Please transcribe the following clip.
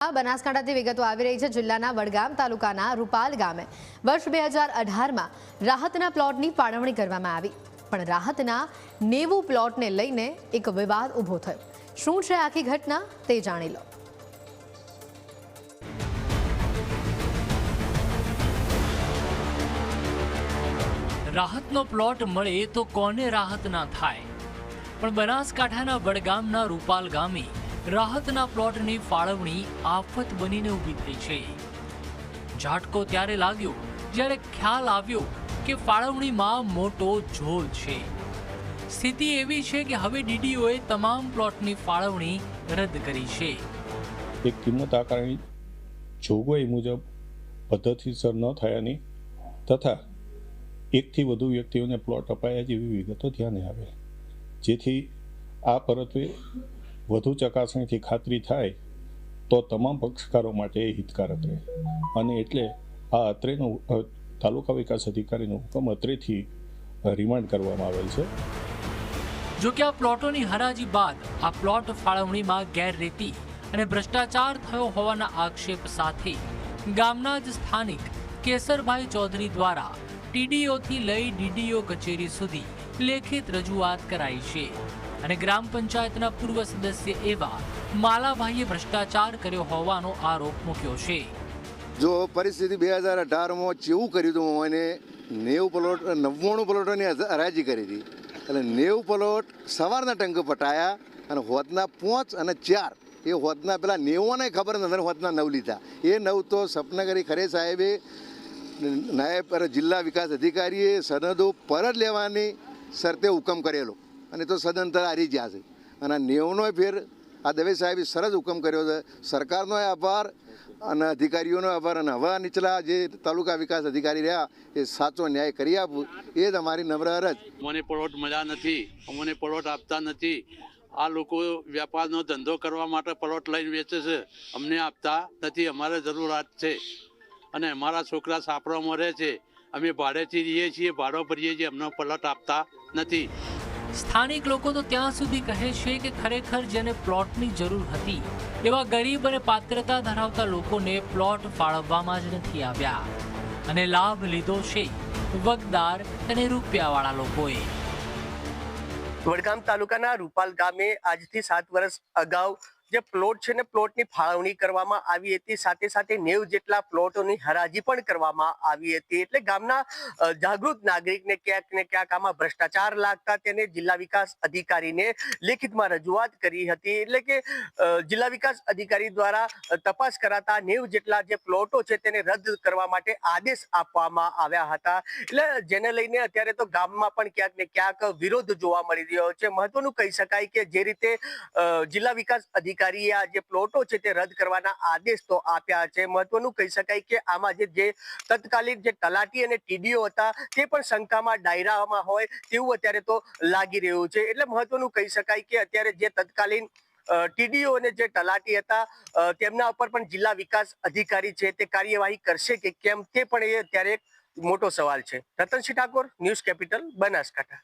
બનાસકાંઠાથી વિગતો આવી રહી છે। જિલ્લાના વડગામ તાલુકાના રૂપાલ ગામે વર્ષ 2018માં રાહતના પ્લોટની ફાળવણી કરવામાં આવી, પણ રાહતના 90 પ્લોટને લઈને એક વિવાદ ઊભો થયો। શું છે આખી ઘટના તે જાણી લો। રાહતનો પ્લોટ મળે તો કોને રાહત ના થાય, પણ બનાસકાંઠાના વડગામના રૂપાલ ગામે રાહતના પ્લોટની ફાળવણી આફત બનીને ઊભી થઈ છે। ઝાટકો ત્યારે લાગ્યો જ્યારે ખ્યાલ આવ્યો કે ફાળવણીમાં મોટો ઝોલ છે। સ્થિતિ એવી છે કે હવે ડીડીઓએ તમામ પ્લોટની ફાળવણી રદ કરી છે। એક કિંમત આકારણી જોગવાઈ મુજબ પદ્ધતિસર ન થયાની તથા એકથી વધુ વ્યક્તિઓને પ્લોટ અપાયા જેવી વિગતો ધ્યાને આવે, જેથી આ પરત્વે વધુ ચકાસણીથી ખાતરી થાય તો તમામ પક્ષકારો માટે હિતકારક રહે, અને એટલે આ અત્રેનો તાલુકા વિકાસ અધિકારીનો હુકમ અત્રેથી રિમાન્ડ કરવામાં આવેલ છે। જો કે આ પ્લોટોની હરાજી બાદ આ પ્લોટ ફાળવણીમાં ગેરરીતિ અને ભ્રષ્ટાચાર થયો હોવાના આક્ષેપ સાથે ગામના જ સ્થાનિક કેસરભાઈ ચૌધરી દ્વારા ટીડીઓથી લઈ ડીડીઓ કચેરી સુધી લેખિત રજૂઆત કરાઈ છે, અને ગ્રામ પંચાયતના પૂર્વ સદસ્ય એવા માલાભાઈએ ભ્રષ્ટાચાર કર્યો હોવાનો આરોપ મૂક્યો છે। જો પરિસ્થિતિ 2018માં જેવું કર્યું હતું, એને 90 પ્લોટ 99 પ્લોટોની હરાજી કરી હતી, એટલે 90 પ્લોટ સવારના ટંક પટાયા અને હોદના 5 અને 4 એ હોદના પેલા 90ને ખબર નથી, હોદના 9 લીધા। એ 9 તો સપનાગરી ખરે સાહેબે નાયબ જિલ્લા વિકાસ અધિકારીએ સનદો પરત લેવાની શરતે હુકમ કરેલો, અને તો સદંતર હારી ગયા છે, અને 90નો ફેર આ દવે સાહેબે સરસ હુકમ કર્યો છે। સરકારનો આભાર અને અધિકારીઓનો આભાર, અને હવે નીચલા જે તાલુકા વિકાસ અધિકારી રહ્યા એ સાચો ન્યાય કરી આપવું એ જ અમારી નમ્ર અરજ। અમને પ્લોટ મળ્યા નથી, અમને પ્લોટ આપતા નથી। આ લોકો વેપારનો ધંધો કરવા માટે પ્લોટ લઈને વેચે છે, અમને આપતા નથી। અમારે જરૂરિયાત છે, અને અમારા છોકરા સાપરામાં રહે છે, અમે ભાડેથી રહીએ છીએ, ભાડો ભરીએ છીએ, અમને પ્લોટ આપતા નથી। સ્થાનિક લોકો તો ત્યાં સુધી કહે છે કે ખરેખર જેને પ્લોટની જરૂર હતી એવા ગરીબ અને પાત્રતા ધરાવતા લોકોને પ્લોટ ફાળવવામાં જ નથી આવ્યા, અને લાભ લીધો છે વગદાર અને રૂપિયાવાળા લોકોએ। વડગામ તાલુકાના રૂપાલ ગામે આજથી 7 વર્ષ અગાઉ જે પ્લોટ છે ને પ્લોટની ફાળવણી કરવામાં આવી હતી, સાથે સાથે 90 જેટલા પ્લોટોની હરાજી પણ કરવામાં આવી હતી। એટલે ગામના જાગૃત નાગરિકને ક્યાંક ને ક્યાંક આમાં ભ્રષ્ટાચાર લાગતા તેને જિલ્લા વિકાસ અધિકારીને લેખિતમાં રજૂઆત કરી હતી। એટલે કે જિલ્લા વિકાસ અધિકારી દ્વારા તપાસ કરાતા 90 જેટલા જે પ્લોટો છે તેને રદ કરવા માટે આદેશ આપવામાં આવ્યા હતા। એટલે જેને લઈને અત્યારે તો ગામમાં પણ ક્યાંક ને ક્યાંક વિરોધ જોવા મળી રહ્યો છે। મહત્વનું કહી શકાય કે જે રીતે જિલ્લા વિકાસ અધિકારીએ આ જે પ્લોટો છે તે રદ કરવાના આદેશ તો આપ્યા છે, મહત્વનું કહી શકાય કે આમાં જે તત્કાલીન જે તલાટી અને ટીડીઓ હતા તે પણ શંકામાં ડાયરામાં હોય તેવું અત્યારે તો લાગી રહ્યું છે। એટલે મહત્વનું કહી શકાય કે અત્યારે જે તત્કાલીન ટીડીઓ અને જે તલાટી હતા તેમના ઉપર પણ જિલ્લા વિકાસ અધિકારી છે તે કાર્યવાહી કરશે કે કેમ તે પણ એ અત્યારે એક મોટો સવાલ છે। Ratansinh Thakor, news capital, Banaskantha.